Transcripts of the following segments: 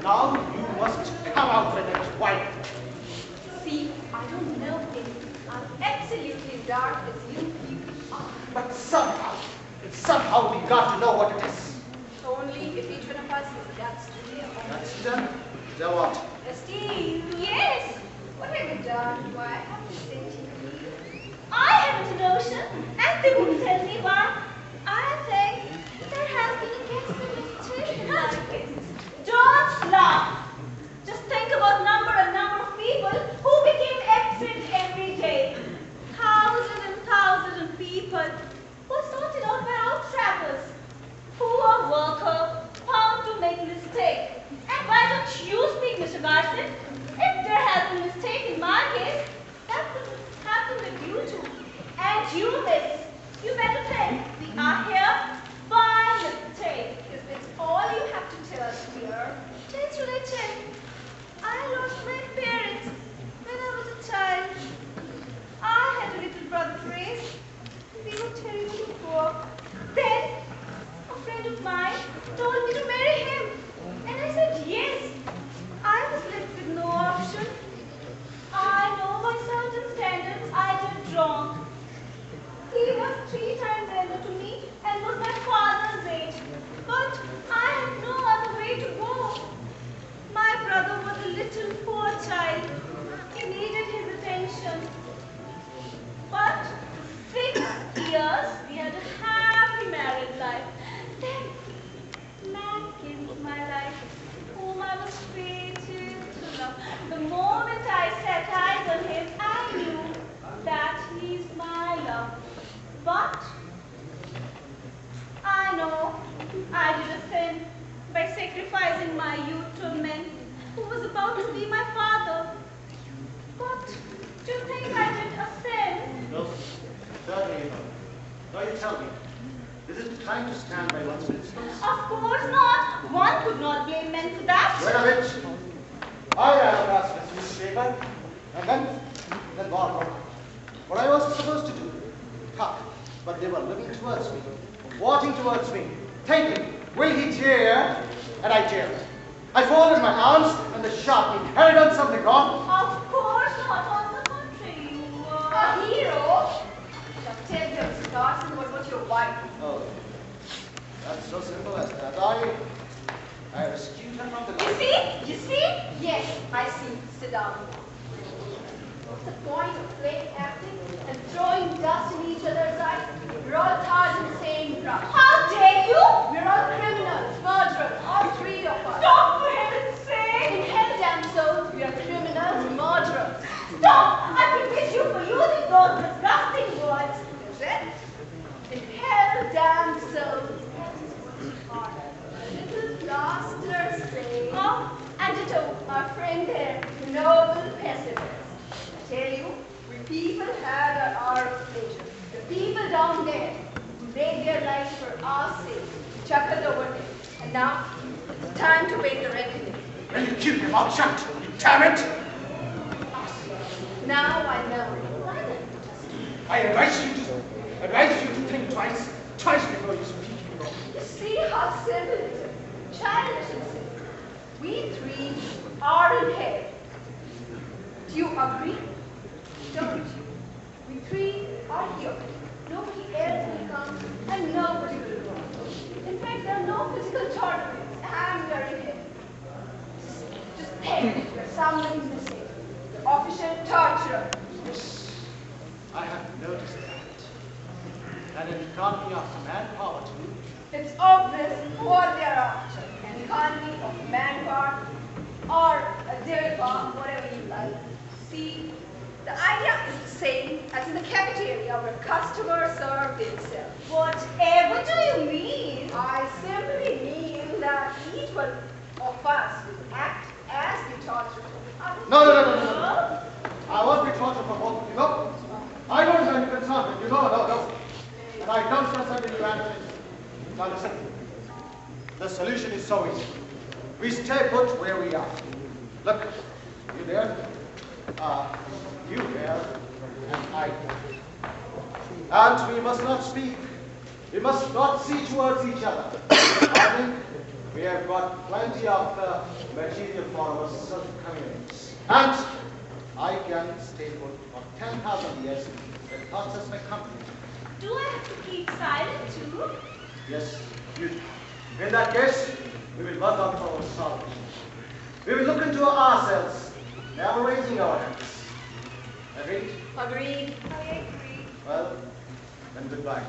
Now you must come out with it. Why? See, I don't know him. I'm absolutely dark as you people are. But somehow we got to know what it is. Only if each one of us has the guts to do it. That's done. Then what? Steve, yes. What have you done? Why have you sent you? I haven't a notion, and they wouldn't tell me why. I think there has been a guest in my case. Don't laugh. Just think about number of people who became absent every day. Thousands of people who sorted out by outtrappers, who are worker, found to make mistake. And why don't you speak, Mr. Garcin? If there has been a mistake in my case, that could happen with you too. And you, miss, you better think we are here by mistake. Is this all you have to tell us here? It's written. I lost my parents when I was a child. I had a little brother raised. We were terribly poor. Then a friend of mine told me to marry him. And I said yes. I was left with no option. I know by certain standards I did wrong. He was 3 times elder to me and was my father's age. But I had no other way to go. My brother was a little poor child. He needed his attention. But 6 years we had a happy married life. Then man came into my life, whom I was fated to love. The moment I set eyes on him, I knew that he's my love. But I know I did a sin by sacrificing my youth to a man who was about to be my father. But do you think I did a sin? No, certainly not. Now you tell me, is it time to stand by one's principles? Of course not. One could not blame men for that. Wait a minute. I am Mrs. Seegar, and then what? What I was supposed to do? Ha! But they were looking towards me, walking towards me, thinking, will he jeer? And I jeered. I folded my arms, and the sharp me. Had I done something wrong? Of course not. On the contrary, you were A hero? Just tell me, Mr. Garcin, what was your wife? Oh, that's so simple as that. I rescued her from the You see? You see? Yes, I see. Sit down. What's the point of playing acting and throwing dust in each other's eyes? We're all tarred in the same brush. How dare you? We're all criminals, murderers, all 3 of us. Stop, for heaven's sake! In hell, damn souls, we are criminals, murderers. Stop! I forbid you for using those disgusting words. Is it? In hell, damn souls. A little plaster say. Oh, and ditto. Our friend there, the noble pessimist. I tell you, we people had our hour of pleasure. The people down there who made their lives for our sake, chuckled over them. And now, it's time to pay the reckoning. Will you keep your mouth shut? Damn it! Now I know. I advise you to think twice before you speak. You see how simple it is. Childish and simple. We 3 are in hell. Do you agree? Don't you? We 3 are here. Nobody else will come and nobody will go. In fact, there are no physical tournaments and we are in hell. Just think where someone's missing. The official torturer. I have noticed that. And an economy of manpower too. It's obvious what they're after. An economy of manpower or a devil farm, whatever you like. See, the idea is the same as in the cafeteria where customers serve themselves. Whatever do you mean? I simply mean that each one of us will act as the torturer. No. I won't be tortured for both of you. No. I don't have any concern with you. No. And I don't consent to abandon it. Now listen. The solution is so easy. We stay put where we are. Look, you there? You there? And I there. And we must not speak. We must not see towards each other. I think We have got plenty of material for our self-convenience. And I can stay put for 10,000 years with thoughts as my company. Do I have to keep silent too? Yes, you do. In that case, we will work out our salvation. We will look into ourselves, never raising our hands. Agreed? Agreed. I agree. Well, then goodbye.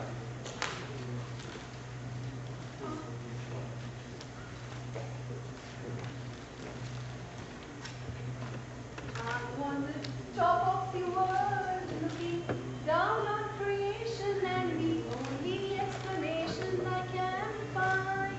I'm on the top of the world, looking down on creation, and the only explanation I can find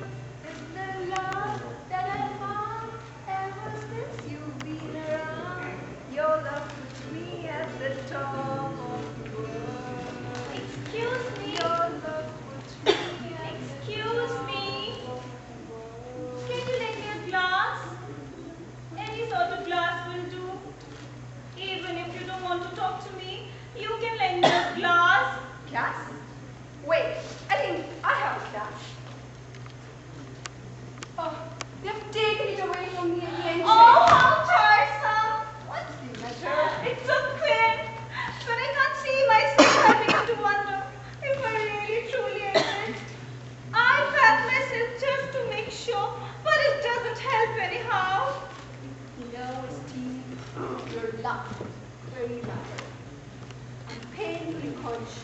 is the love that I found ever since you've been around. Your love puts me at the top of the world. Excuse me. Your love puts me at the Excuse top me. of the world. Can you lend me a glass? Any sort of glass will do. Even if you don't want to talk to me, you can lend me a glass. Class? Wait, I think I have a class. Oh, they've taken it away from me again. Oh, how tiresome. What's the matter? It's a pain. When I can't see myself, I begin to wonder if I really truly exist. I pat myself just to make sure, but it doesn't help anyhow. No, Steve, you're lucky. Very lucky. I'm painfully conscious.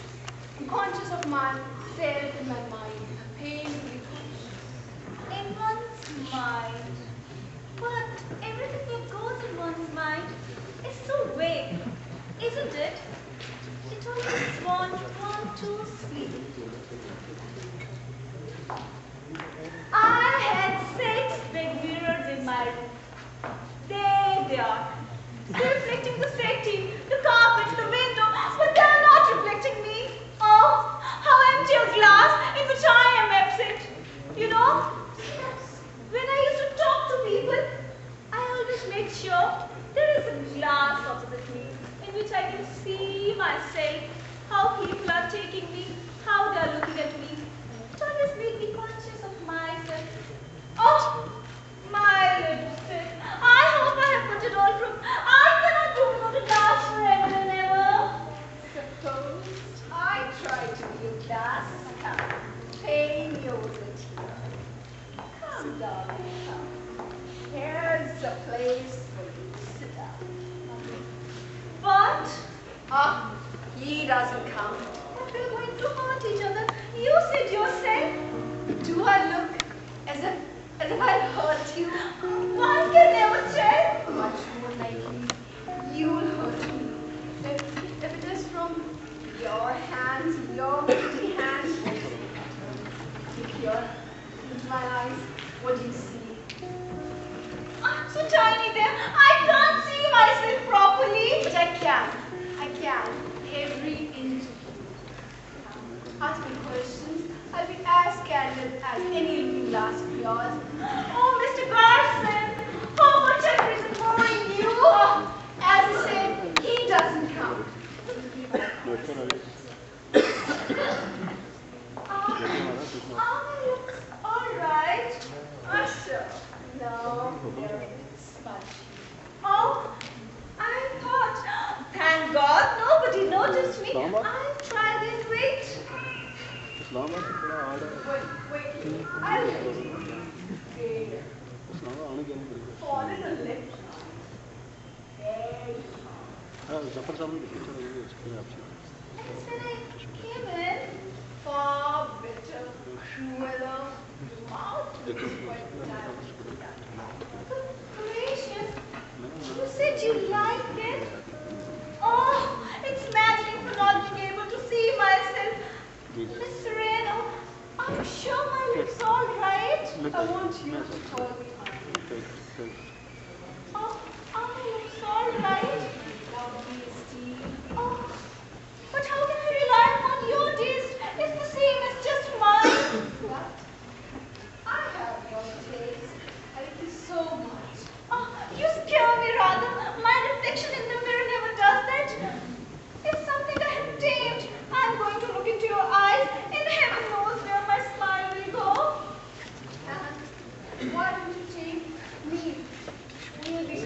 I'm conscious of myself in my mind. I'm painfully conscious. In one's mind. But everything that goes in one's mind is so vague, isn't it? It always wants one to sleep. I had 6 big mirrors in my room. There they are. They're reflecting the setting, the carpet, the window, but they're not reflecting me. Oh, how empty a glass in which I am absent. You know, when I used to talk to people, I always made sure there is a glass opposite me in which I can see myself, how people are taking me, how they are looking at me. It always made me conscious of myself. Oh, my little sis, I hope I have put it all through. I cannot do without a glass forever and ever. Suppose I try to be a glass cup. Pay me over the tea. Come, darling, come. Here's a place for you to sit down. But Ah, he doesn't count. if we're going to hurt each other, you said yourself. Do I look as if I'd hurt you? One can never tell. Much more likely you'll hurt me. If it is from your hands, your pretty hands. Look here, into my eyes. What do you see? I'm so tiny there. I can't see myself properly. But I can. I can. Every inch of you. Ask me questions. I'll be as candid as any looking glass of yours. Oh, Mr. Garcin, how much I is boring you. As I said, he doesn't count. I look all right. Sure. No, you're a bit smudgy. Oh, I thought, thank God, nobody noticed me. I'll try this. Wait. Wait. I'll let you. There. Fall in the left. There you are. As when I came in, Far better, crueler, mouth quite down. gracious, you said you liked it. Oh, it's maddening for not being able to see myself. Miss Serrano, I'm sure my lip's all right. I want you to call me Aunt. Oh, are my lips all right? Obviously. Oh, but how can I rely upon your taste? It's the same as just mine. What? I have your taste. I like you so much.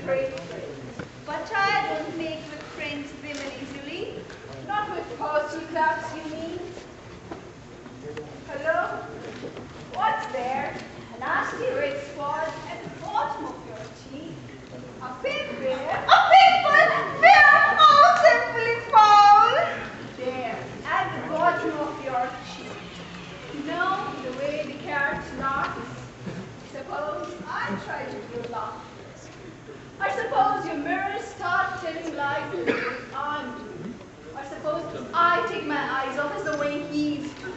great friends. But I don't make with friends women easily. Not with photographs, you mean? Hello? What's there? A nasty red spot at the bottom of your cheek. A pig there. A pimple! Where? Oh, simply foul! There, at the bottom of your cheek. You know the way the cat laughs? Suppose I try to do laughter. I suppose your mirrors start telling lies the way I'm doing. Or suppose I take my eyes off as the way he's doing.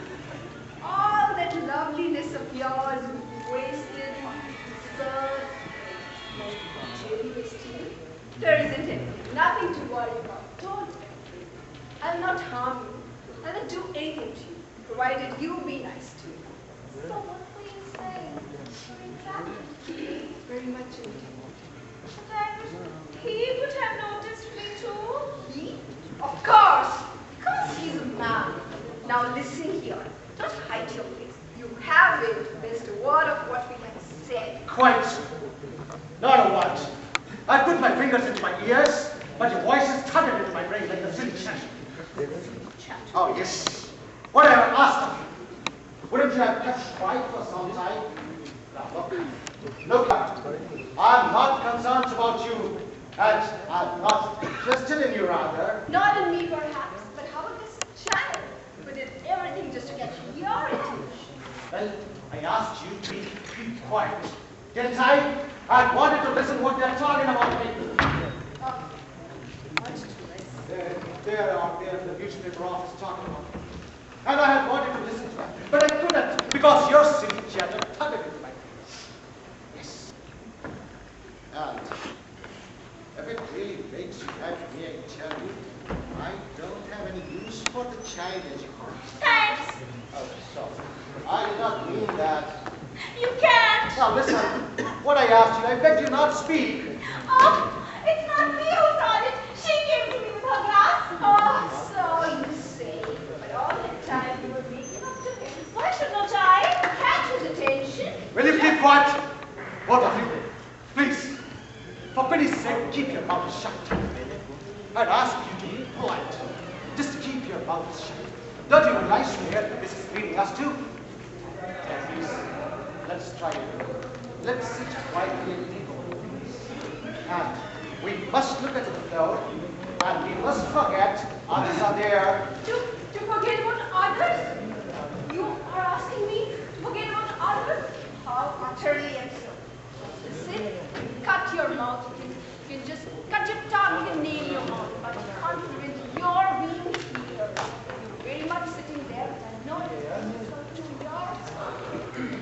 All that loveliness of yours would be wasted on absurd, like wasted. There isn't anything, nothing to worry about. Don't worry. I'll not harm you. I'll not do anything to you, provided you be nice to me. So what were you saying? Exactly. Very much indeed. Then he would have noticed me too. He? Of course, because he's a man. Now listen here. Don't hide your face. You haven't missed a word of what we have said. Quite. Not a word. I put my fingers into my ears, but your voices thundered into my brain like a silly chatter. Oh, yes. What I have asked of you. Wouldn't you have kept quiet for some time? Now, look out. I'm not concerned about you, and I'm not interested in you, rather. Not in me, perhaps, but how about this child who did everything just to get your attention? Well, I asked you to be quiet. Didn't I? I wanted to listen what they're talking about me. Oh, much too late. They're out there in the newspaper office talking about me. And I had wanted to listen to them, but I couldn't because your silly chatter thundered into my face. Yes. And if it really makes you happy, may I tell you, I don't have any use for the childish part. Thanks. Oh, sorry. I did not mean that. You can't. Now listen, what I asked you, I begged you not speak. Oh, it's not me who thought it. She came to me with her glass. Oh, so you say. But all that time you were making up to him. Why should not I? Catch his attention. Will you keep quiet? Both of you, please, for pity's sake, keep your mouth shut. I'd ask you to be polite. Just keep your mouth shut. Don't you realize where this is leading us to? Please, let's try it. Let's sit quietly and think over things. And we must look at the floor, and we must forget others are there. To forget about others? You are asking me to forget about others? How utterly absurd. Listen, cut your mouth. You can just cut your tongue, you can nail your mouth, but you can't prevent your being here. You're very much sitting there, and no one is to your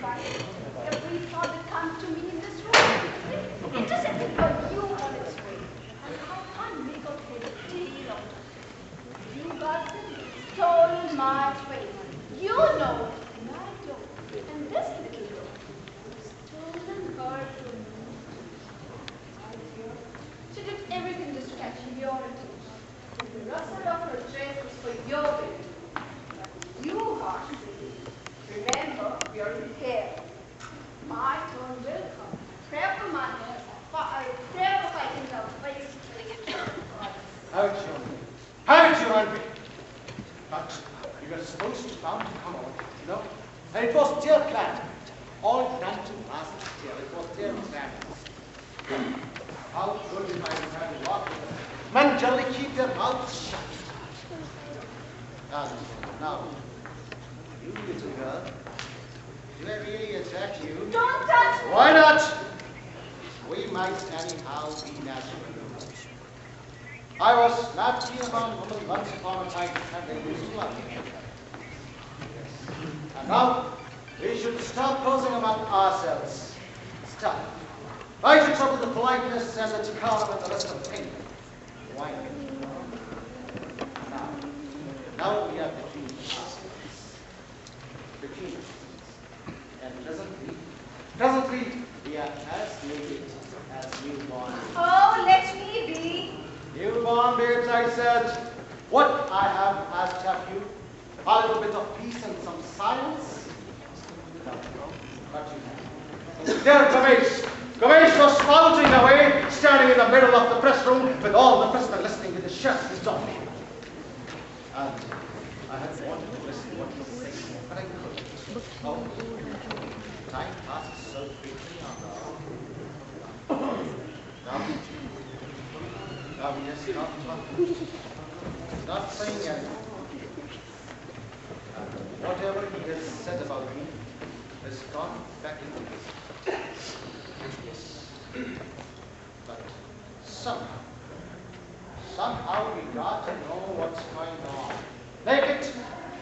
but every thought that comes to me in this room, intercepted by you on its way. And I can't make out head or tail of it. You, Garcin, stole my faith. You know it, and I don't. And this little girl has stolen her from me. My dear, she did everything just to catch your attention. The rustle of her dress was for your benefit. But you, Garcin, remember, we are in hair. My turn will come. Pray for my hair. Pray for fighting love. Haven't you? Haven't you, Henry? But you were supposed to bound to come on, you know? And it was their plan. All done to last year. It was their plan. How good if I was having walked with them. Men generally keep their mouths shut. And now, you little girl, do I really attack you? Don't touch me. Why not? We might anyhow be natural. I was not keen upon women once upon a time, and they used to love me. And now, we should stop posing among ourselves. Stop. Why should trouble the politeness and the decorum and the rest of the thing? Why? Now we have the key. The key. And presently, we are as naked as newborn. Oh, let me be. Newborn babes, I said. What I have asked of you, a little bit of peace and some silence. No, but you have. There, Gamesh. Gamesh was spouting away. standing in the middle of the press room with all the pressmen listening with the shirts on. And I had wanted to listen to what you were saying, but I couldn't. Oh, time passes so quickly on now we just not saying anything. Whatever he has said about me has gone back into his. Yes. But somehow we got to know what's going on. Take it,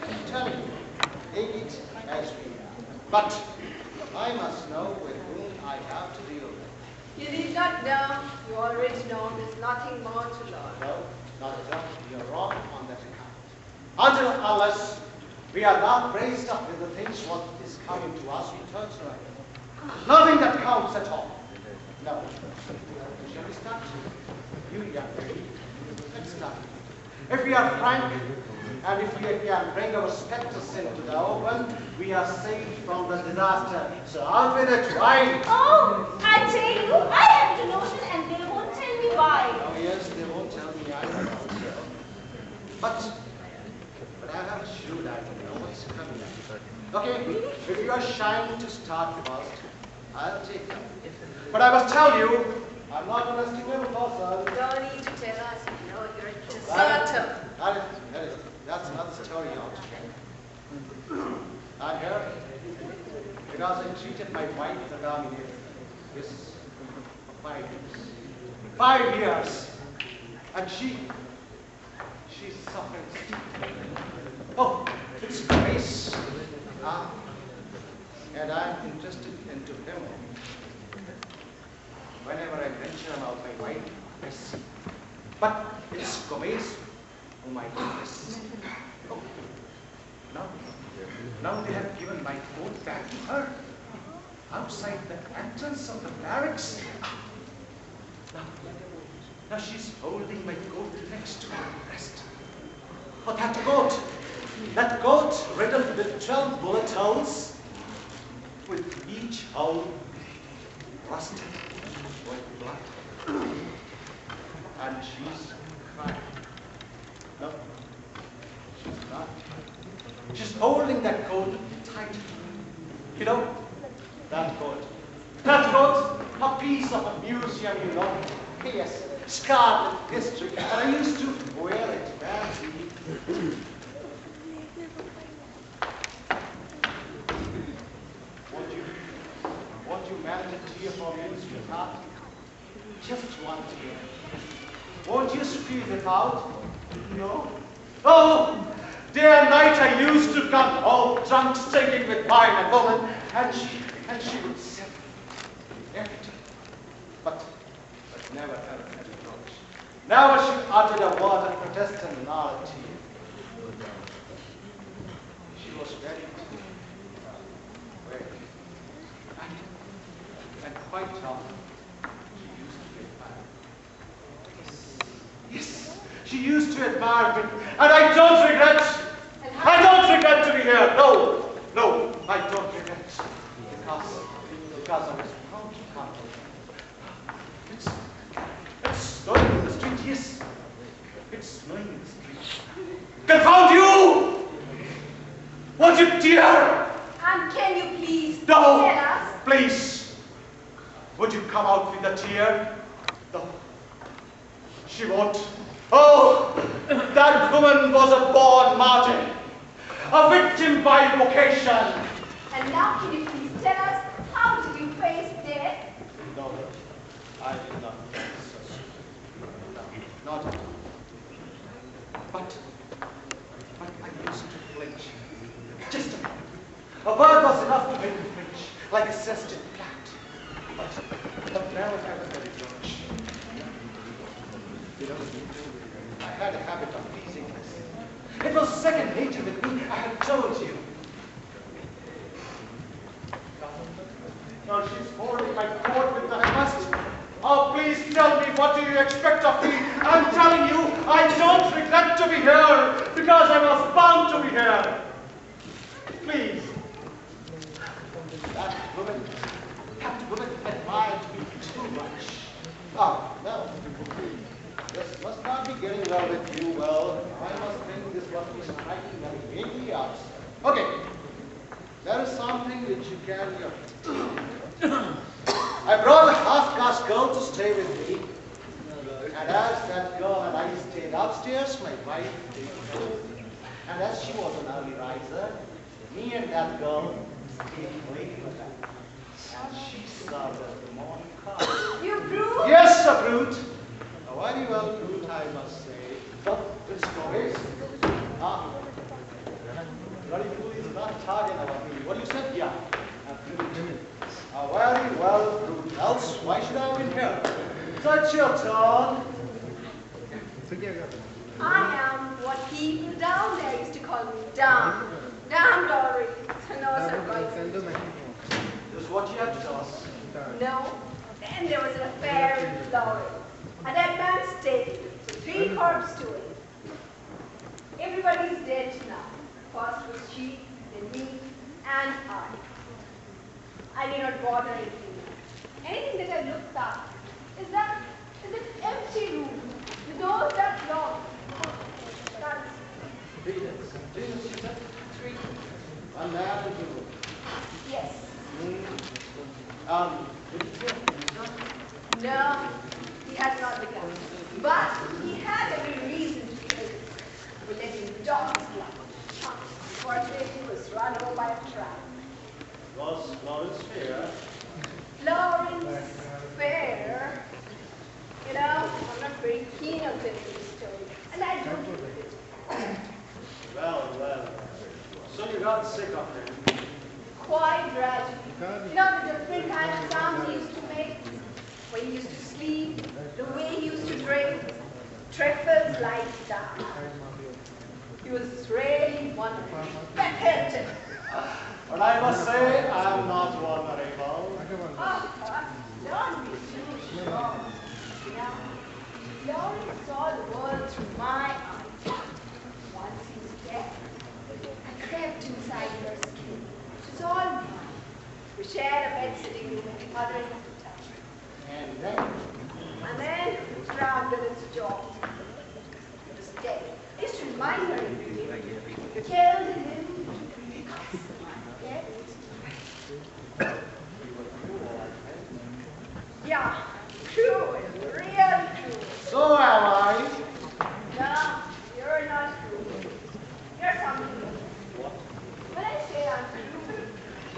I'm telling you, take it as we are. But I must know with whom I have to deal with. You need not know. You already know. There's nothing more to learn. No, not at all. You're wrong on that account. Unless we are not raised up with the things what is coming to us, we turn right. Nothing that counts at all. No. Shall we start? You young lady, let's start. If we are frank, and if we can bring our specters into the open, we are saved from the disaster. So out with it, right? Oh, I tell you, I have the notion and they won't tell me why. Oh yes, they won't tell me either. But I have a sure that I know what's coming up. Okay, if you are shying to start first, I'll take it. But I must tell you, I'm not an estimable person. You don't need to tell us. You know you're a deserter. That's another story altogether. I'm here because I treated my wife as a dominator. Yes, for 5 years. 5 years. And she's suffering. Oh, it's grace. And I'm interested into him. Whenever I venture about my wife, I see. But it's Gomez whom I miss. Oh, now they have given my coat back to her. Outside the entrance of the barracks. Now she's holding my coat next to her breast. Oh, that coat riddled with 12 bullet holes, with each hole rusted with blood. And she's crying. No, she's not. She's holding that coat tight. You know, that coat, a piece of a museum, you know. Yes, scarred with history, and I used to wear it badly. Won't you manage a tear for me, sweetheart? Just one tear. Won't you squeeze it out? No? Oh, day and night I used to come home drunk, stinking with wine and woman, and she would say everything. But never ever had a reproach. Never she uttered a word of protest and not a tear. She was very and quite tough. She used to admire. Yes, she used to admire me, and I don't regret. I don't regret to be here. No, I don't regret. Because I was bound to come. It's snowing in the street, yes. It's snowing in the street. Confound you! Won't you dare? And can you please No, tell us? please. Would you come out with a tear? No, she won't. Oh, that woman was a born martyr, a victim by vocation. And now can you please tell us, how did you face death? No, I did not face so. No, not at all. But I used to flinch. Just a moment. A word was enough to make me flinch, like a zested plant. But never had a very much. You know, I had a habit of pleasing myself. It was second nature with me, I had told you. Now she's holding my coat with the must. Oh, please tell me, what do you expect of me? I'm telling you, I don't regret to be here, because I was bound to be here. Please. That woman admired me too much. Oh, well with you, well, I must think this must be striking very vaguely out. Okay, there is something which you can I brought a half-caste girl to stay with me, and as that girl and I stayed upstairs, my wife stayed below. And as she was an early riser, me and that girl stayed waiting with her. And she served us the morning coffee. You brute! Yes, a brute. A very well brute, I must say. But good stories. Ah, bloody fool is not talking about me. What do you say? Yeah, a brute. A very well brute. Else, why should I have been here? So it's your turn. I am what people down there used to call me. Damn. Damn, Dory. No, sir, This is what you have to tell us. No. Then there was an affair with Laurie. And that man stayed. So 3 corpses to it. Everybody's dead now. First was she, then me, and I. I did not bother anything. Anything that I looked at is that empty room. The doors that locked. That's 3 days. 3 days, you said? 3. And that is you. Yes. Did you say it? No, he has not begun. But he had every reason to be ready. We let him dog his luck. Unfortunately, he was run over by a trap. Was Lawrence fair? Lawrence Fair. You know, I'm not very keen on telling this story. And I don't do it. Well. So you got sick of him. Quite tragedy. You know the different kind of sounds he used to make? When he used to sleep, the way he used to drink, trifles like that. He was really wonderful. Pathetic. But I must say, I'm not vulnerable. Oh, don't be too sure. You know, he only saw the world through my eyes. Once he's dead, I crept inside her skin. She's all mine. We shared a bed sitting room and the other end of the town. And then drowned in its jaws. He was dead. I used to remind her every day. Killed him. Dead. Yeah, cruel, real cruel. so am I. No, you're not cruel. You're something. What? When I say I'm cruel,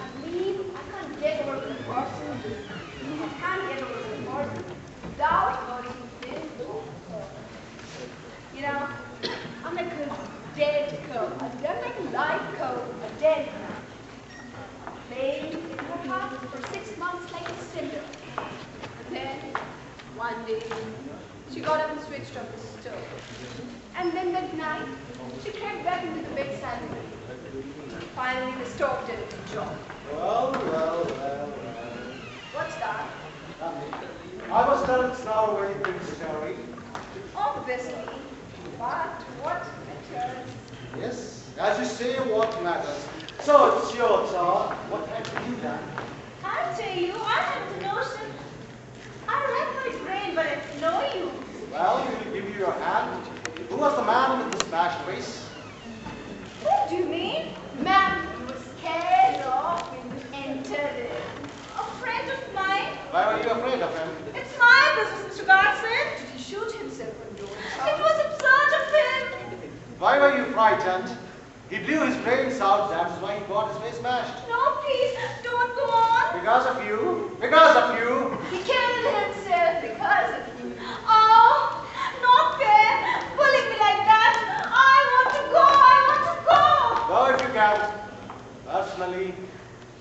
I mean I can't get over the person. I can't get over the person without hurting him. You know, I'm like a dead cow. I'm like a live cow, a dead cow. Playing in her house for 6 months like a cinder. And then, one day, she got up and switched off the stove. And then that night, she crept back into the bedside room. Finally, the stove did its job. Well. What's that? I must tell it's now a very big story. Obviously. But what matters? Yes, as you say, what matters. So it's your turn. What have you done? I'll tell you, I have the notion. I rack my brain, but it's no use. Well, we will give you your hand. Who was the man with the smashed face? What do you mean? Man, you were scared of when you entered it. A friend of mine? Why were you afraid of him? It's my business, Mr. Garcin. Did he shoot himself on doing It was absurd of him. Why were you frightened? He blew his brains out, that's why he got his face smashed. No, please, don't go on. Because of you. Because of you. He killed himself because of you. Oh, not fair. Pulling me like that. I want to go. Go if you can. Personally,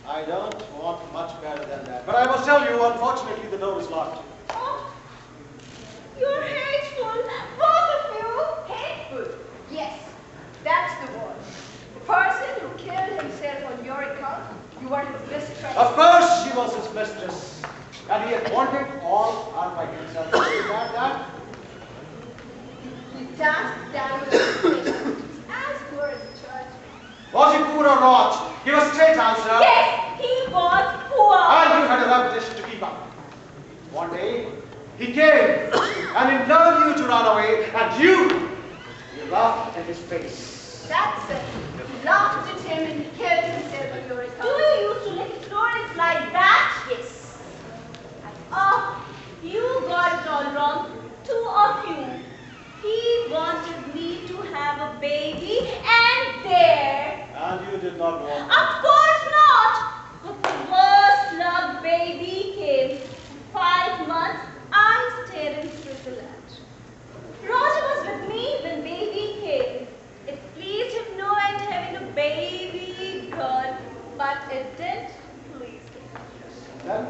I don't want much better than that. But I must tell you, unfortunately, the door is locked. Oh, you're hateful. Both of you. Hateful. Yes, that's the word. The person who killed himself on your account, you were his mistress. Of course she was his mistress. And he had wanted all out by himself. Is that? He danced down with his as poor as a church. Was he poor or not? Give a straight answer. Yes, he was poor. And you had a reputation to keep up. One day, he came to and in turn you to run away, and you laughed at his face. That's it. You laughed at him and he killed himself on your account. Do you used to lick Florence like that? Yes. Oh, you got it all wrong. Two of you. He wanted me to have a baby, and there. And you did not want Of course not. But the worst luck baby came. 5 months, I stayed in Switzerland. Roger was with me when baby came. It pleased him no end having a baby girl, but it didn't please him. Then